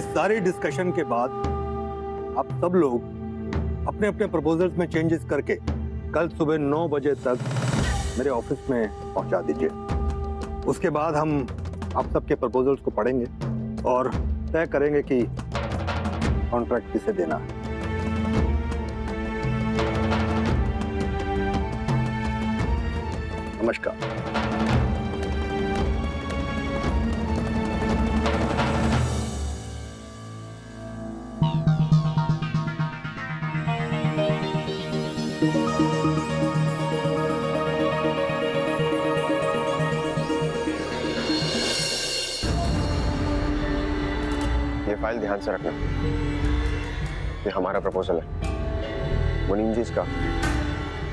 इस सारे डिस्कशन के बाद आप सब लोग अपने अपने प्रपोजल्स में चेंजेस करके कल सुबह 9 बजे तक मेरे ऑफिस में पहुंचा दीजिए। उसके बाद हम आप सबके प्रपोजल्स को पढ़ेंगे और तय करेंगे कि कॉन्ट्रैक्ट किसे देना है। नमस्कार। ये फाइल ध्यान से रखना, ये हमारा प्रपोजल है। मुनीम जी इसका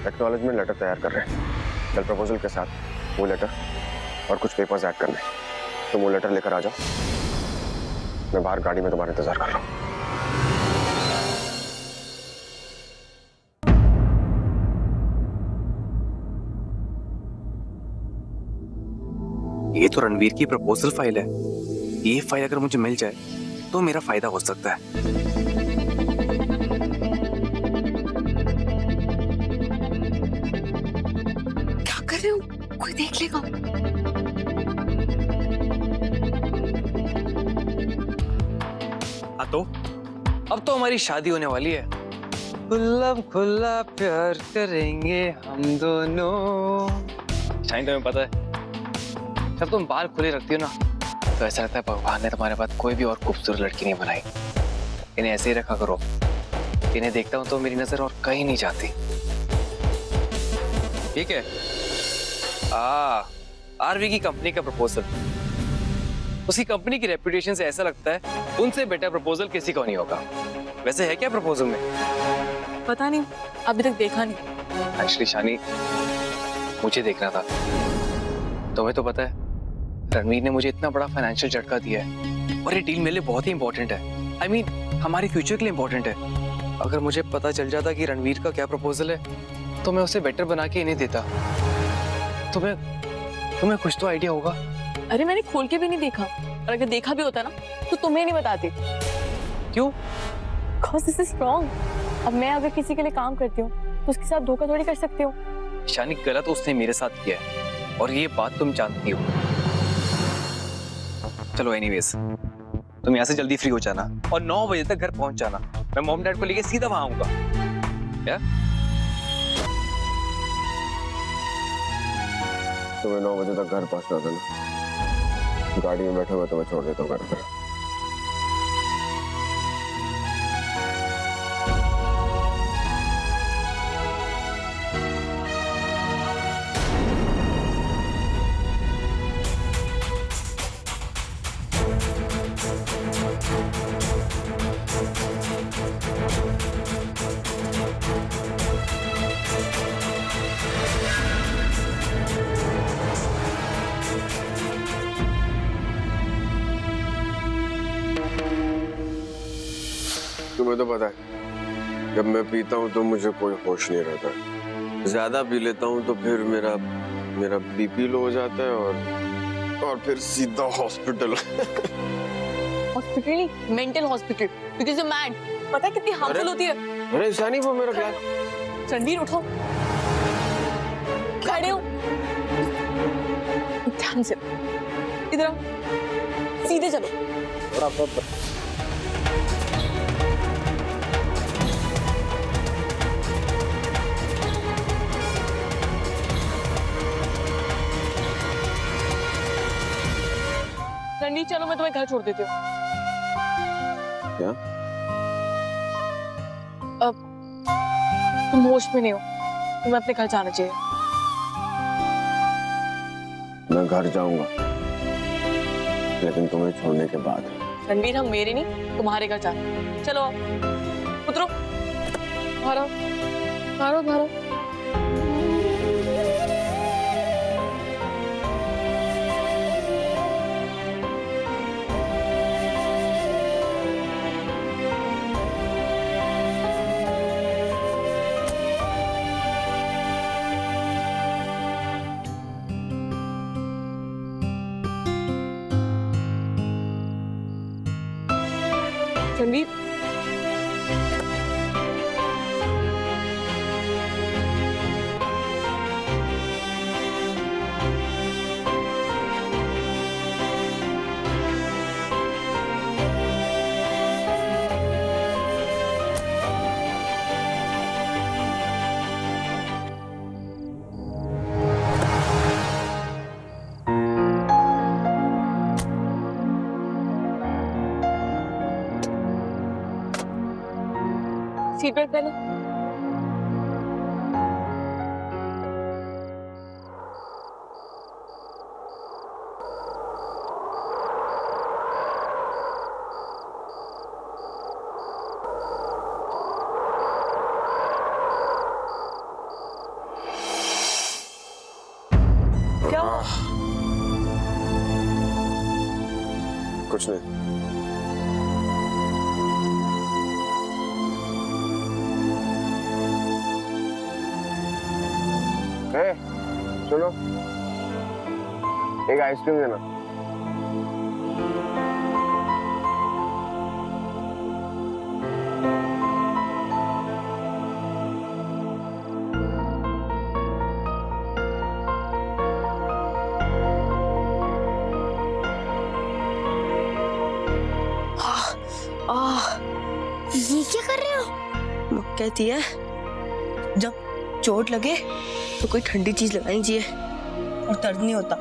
एक्नॉलेजमेंट लेटर तैयार कर रहे हैं। कल प्रपोजल के साथ वो लेटर और कुछ पेपर्स ऐड करने, तुम वो लेटर लेकर आ जाओ। मैं बाहर गाड़ी में तुम्हारा इंतजार कर रहा हूँ। ये तो रणवीर की प्रपोजल फाइल है। ये फाइल अगर मुझे मिल जाए तो मेरा फायदा हो सकता है। क्या कर रहे हो? कोई देख लेगा। हाँ तो अब तो हमारी शादी होने वाली है। खुला खुला प्यार करेंगे हम दोनों। शाइन तुम्हें पता है, जब तुम बाल खुले रखती हो ना तो ऐसा लगता है भगवान ने तुम्हारे पास कोई भी और खूबसूरत लड़की नहीं बनाई। इन्हें ऐसे ही रखा करो। इन्हें देखता हूं तो मेरी नजर और कहीं नहीं जाती। ठीक है। आरवी की कंपनी का प्रपोजल। उसकी कंपनी की रेपुटेशन से ऐसा लगता है उनसे बेटर प्रपोजल किसी को नहीं होगा। वैसे है क्या प्रपोजल में? पता नहीं, अभी तक देखा नहीं। एक्चुअली शानी, मुझे देखना था। तुम्हें तो पता है रणवीर ने मुझे इतना बड़ा फाइनेंशियल झटका दिया है और ये डील मेरे लिए बहुत ही इंपॉर्टेंट है। आई मीन हमारी फ्यूचर के लिए इंपॉर्टेंट है। अगर मुझे पता चल जाता कि रणवीर का क्या प्रपोजल है तो मैं उसे बेटर बना के इन्हें देता। तुम्हें कुछ तो आइडिया होगा। अरे मैंने खोल के भी नहीं देखा, और अगर देखा भी होता ना तो तुम्हें नहीं बताती। क्यों? Because this is wrong। अब मैं अगर किसी के लिए काम करती हूँ तो उसके साथ धोखा थोड़ी कर सकती हूँ। शानी, गलत उसने मेरे साथ किया है और ये बात तुम जानती हो। चलो एनीवेज, तुम यहाँ से जल्दी फ्री हो जाना और 9 बजे तक घर पहुंच जाना। मैं मॉम डैड को लेके सीधा वहां आऊंगा। क्या? तुम्हें 9 बजे तक घर पहुंचना था ना। गाड़ी में बैठे हुए तुम्हें छोड़ देता हूँ घर पर। तुम्हें तो पता है जब मैं पीता हूँ तो मुझे कोई होश नहीं रहता। ज्यादा पी लेता हूँ तो फिर मेरा बीपी लो हो जाता है और फिर सीधा hospital. Hospital, mental hospital, because you mad. पता है कितनी हार्मफुल होती है। अरे शानी, वो मेरा ग्लास। रणवीर उठो, खड़े हो, ध्यान से, इधर आओ, सीधे चलो। रणवीर चलो, मैं तुम्हें घर छोड़ देती हूँ। क्या? अब तुम होश में नहीं हो, तुम्हें अपने घर जाना चाहिए। मैं घर जाऊंगा लेकिन तुम्हें छोड़ने के बाद। रणवीर, हम मेरे नहीं तुम्हारे घर जाना। चलो आप उतरो, बाहर आओ, बाहर आओ, बाहर आओ। रणवीर, सीट बेल्ट पहनो। क्या हुआ? कुछ नहीं। सुनो, एक आइसक्रीम देना। ये क्या कर रहे हो? मुझे कहती है जब चोट लगे तो कोई ठंडी चीज लगानी चाहिए और दर्द नहीं होता।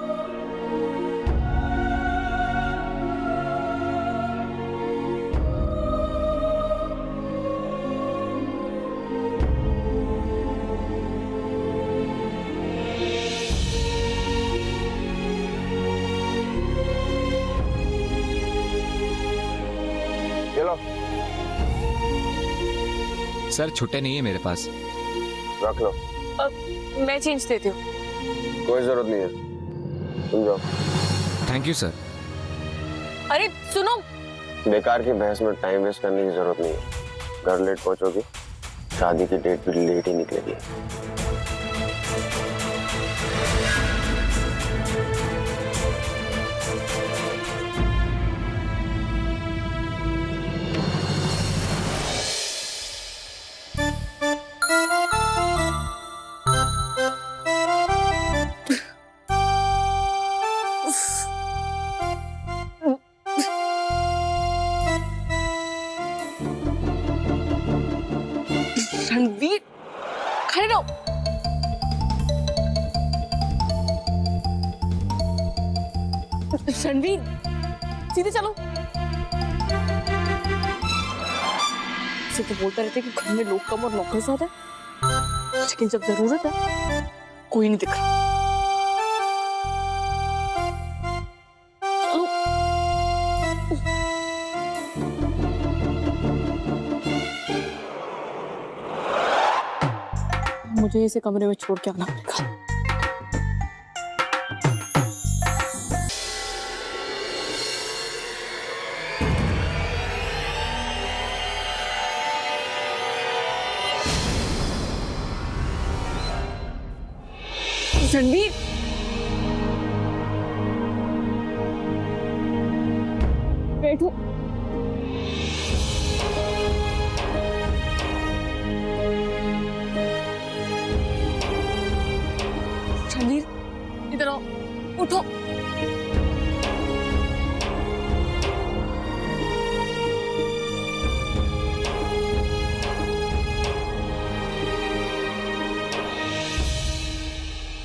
चलो सर छुट्टे नहीं है मेरे पास। रख लो। मैं चेंज देती हूँ। कोई जरूरत नहीं है, तुम जाओ। Thank you sir. अरे सुनो, बेकार की बहस में टाइम वेस्ट करने की जरूरत नहीं है। घर लेट पहुंचोगी, शादी की डेट भी लेट ही निकलेगी। रणवीर, खड़े रहो। रणवीर, सीधे चलो। इसे तो बोलते रहते कि घर में लोग कम और नौकर ज्यादा है, लेकिन जब जरूरत है कोई नहीं दिख रहा। मुझे इसे कमरे में छोड़ के आना पड़ेगा। रणवीर, बैठो। रणवीर, इधर आओ, उठो।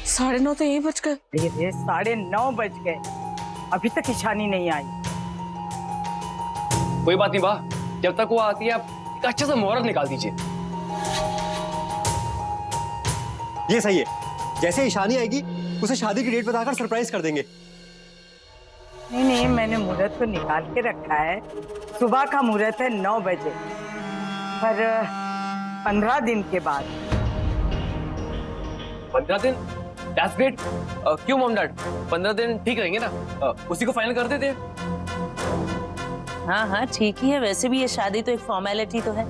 साढ़े 9 तो यही बज गए। ये 9:30 बज गए, अभी तक ईशानी नहीं आई। कोई बात नहीं बा, जब तक वो आती है आप एक अच्छा सा मुहूर्त निकाल दीजिए। ये सही है, जैसे ईशानी आएगी उसे शादी की डेट बताकर सरप्राइज कर देंगे। नहीं, मैंने मुहूर्त तो निकाल के रखा है। सुबह का मुहूर्त है 9 बजे, पर 15 दिन के बाद। 15 दिन? That's great। क्यों मॉम डैड, 15 दिन ठीक रहेंगे ना? उसी को फाइनल कर देते हैं। हाँ ठीक ही है। वैसे भी ये शादी तो एक फॉर्मेलिटी तो है।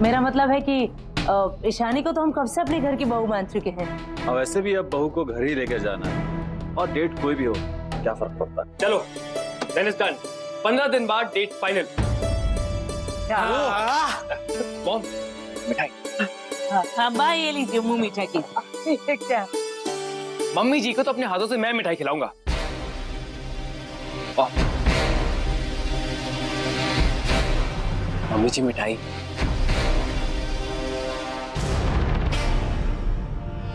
मेरा मतलब है कि ईशानी को तो हम कब से अपने घर की बहू मान चुके हैं। वैसे भी अब बहू को घर ही लेकर जाना है, और डेट कोई भी हो, क्या फर्क पड़ता है? चलो देन इज डन। 15 दिन बाद डेट फाइनल। मॉम मिठाई। हाँ भाई, ये लीजिए मुंह मीठा की। क्या? मम्मी जी को तो अपने हाथों से मैं मिठाई खिलाऊंगा। मम्मी जी मिठाई।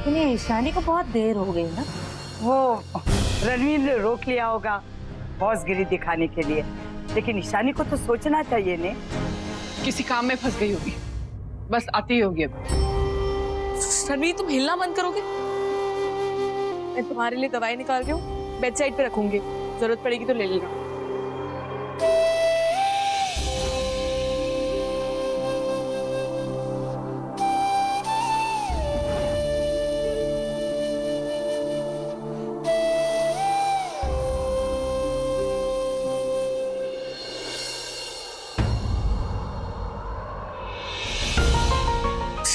इन्हें ईशानी को बहुत देर हो गई ना। वो रणवीर ने रोक लिया होगा बॉसगिरी दिखाने के लिए, लेकिन ईशानी को तो सोचना चाहिए ने। किसी काम में फंस गई होगी, बस आती ही होगी अब। रणवीर तुम हिलना बंद करोगे? मैं तुम्हारे लिए दवाई निकाल रही हूँ, बेड साइड पे रखूंगी, जरूरत पड़ेगी तो ले लेना।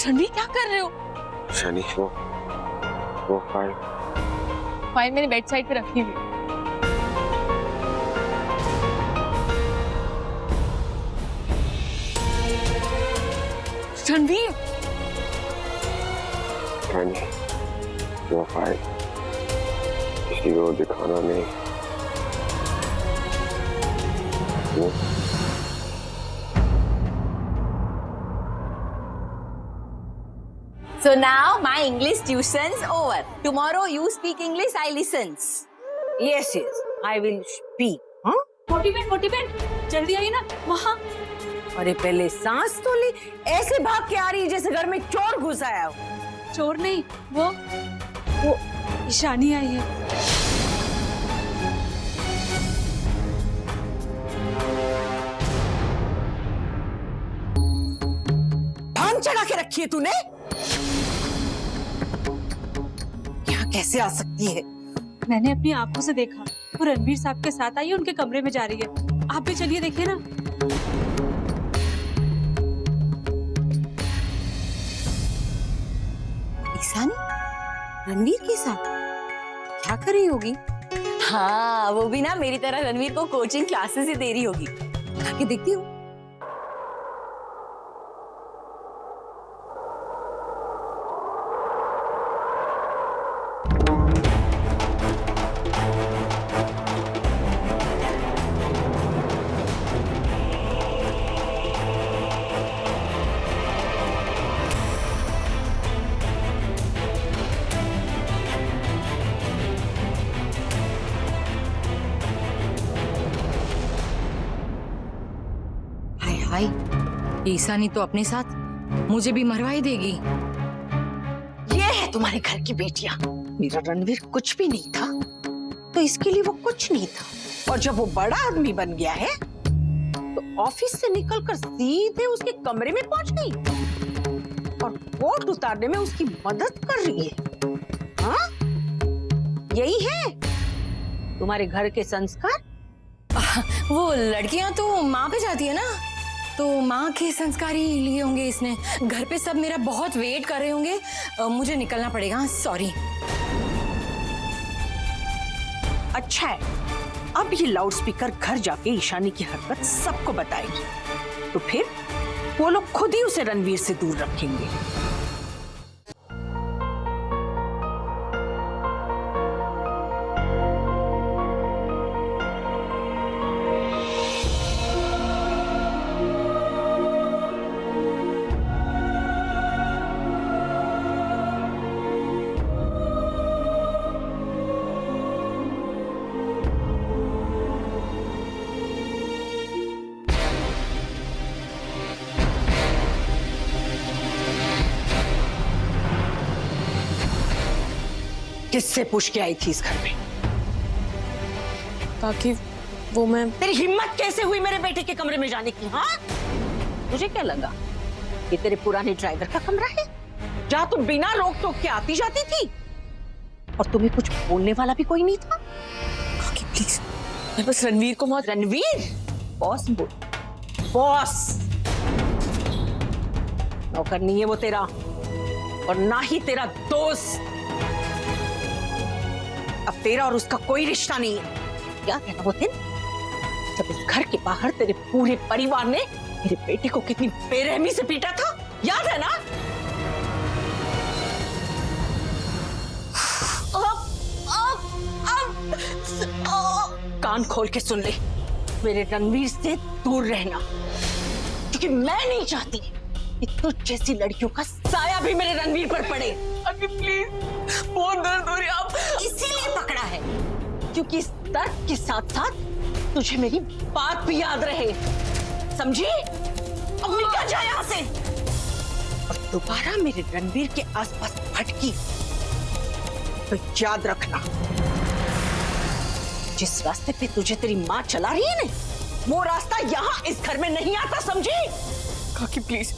रणवीर क्या कर रहे हो? शनि, वो फाइल मैंने बेड साइड पे रखी हुई। रणवीर शनि, वो फाइल किसी को दिखाना नहीं। वो So now my English tuition's over. Tomorrow you speak English, I listens. Yes, I will speak. हाँ? मोटी बहन जल्दी आई ना वहाँ। अरे पहले सांस तो ली, ऐसे भाग के आ रही है जैसे घर में चोर घुस आया हो। चोर नहीं, वो ईशानी आई है। भांग चढ़ा के रखी है तूने? यहाँ कैसे आ सकती है? मैंने अपनी आंखों से देखा, वो रणवीर साहब के साथ आई, उनके कमरे में जा रही है। आप भी चलिए देखिए ना। ईशानी रणवीर के साथ क्या कर रही होगी? हाँ, वो भी ना मेरी तरह रणवीर को कोचिंग क्लासेस ही दे रही होगी। आके देखती हूँ। हाय, ईशानी तो अपने साथ मुझे भी मरवाई देगी। ये है तुम्हारे घर की बेटियां। मेरा रणवीर कुछ भी नहीं था, तो इसके लिए वो कुछ नहीं था। और जब वो बड़ा आदमी बन गया है, तो ऑफिस से निकलकर सीधे उसके कमरे में पहुंच गई और कोट उतारने में उसकी मदद कर रही है। हाँ? यही है तुम्हारे घर के संस्कार? वो लड़कियां तो माँ पे जाती है ना, तो माँ के संस्कार ही लिए होंगे इसने। घर पे सब मेरा बहुत वेट कर रहे होंगे, मुझे निकलना पड़ेगा, सॉरी। अच्छा है, अब ये लाउडस्पीकर घर जाके ईशानी की हरकत सबको बताएगी, तो फिर वो लोग खुद ही उसे रणवीर से दूर रखेंगे। किससे पूछ के आई थी इस घर में? ताकि वो मैं। तेरी हिम्मत कैसे हुई मेरे बेटे के कमरे में जाने की? हाँ, तुझे क्या लगा ये तेरे पुराने ड्राइवर का कमरा है जहां तुम बिना रोक टोक के आती जाती थी और तुम्हें कुछ बोलने वाला भी कोई नहीं था? काकी प्लीज, मैं बस रणवीर को मत। रणवीर? बॉस बोल, बॉस। नौकर नहीं है वो तेरा, और ना ही तेरा दोस्त। अब तेरा और उसका कोई रिश्ता नहीं है। याद है ना वो दिन जब इस घर के बाहर तेरे पूरे परिवार ने मेरे बेटे को कितनी बेरहमी से पीटा था, याद है ना? कान खोल के सुन ले, मेरे रणवीर से दूर रहना, क्योंकि मैं नहीं चाहती कि तुझ जैसी लड़कियों का साया भी मेरे रणवीर पर पड़े। अभी प्लीज, बहुत दर्द हो रही है। आप इसीलिए पकड़ा है क्योंकि इस दर्द के साथ साथ तुझे मेरी बात भी याद रहे, समझी? अब निकल जा यहाँ से और दोबारा मेरे रणवीर के आसपास भटकी तो याद रखना, जिस रास्ते पे तुझे तेरी माँ चला रही है ना, वो रास्ता यहाँ इस घर में नहीं आता, समझी? काकी प्लीज,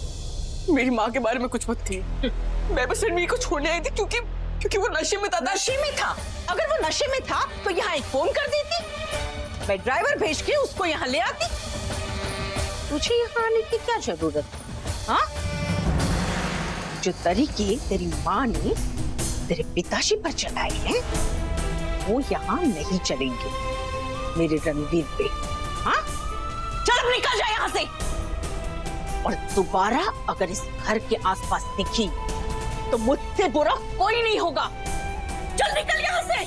मेरी माँ के बारे में कुछ मत कहिए। मैं बस रणवीर को छोड़ने आई थी क्योंकि वो नशे में था। नशे में था? अगर वो नशे में था तो यहाँ एक फोन कर देती, मैं ड्राइवर भेज के उसको यहाँ ले आती। तुझे यहाँ आने की क्या जरूरत है? हाँ? जो तरीके तेरी माँ ने तेरे पिताजी पर चलाए हैं वो यहाँ नहीं चलेंगे मेरे रणवीर पे। हाँ? चल अब निकल जा यहाँ से, और दोबारा अगर इस घर के आसपास दिखी तो मुझसे बुरा कोई नहीं होगा। चल निकल यहाँ से।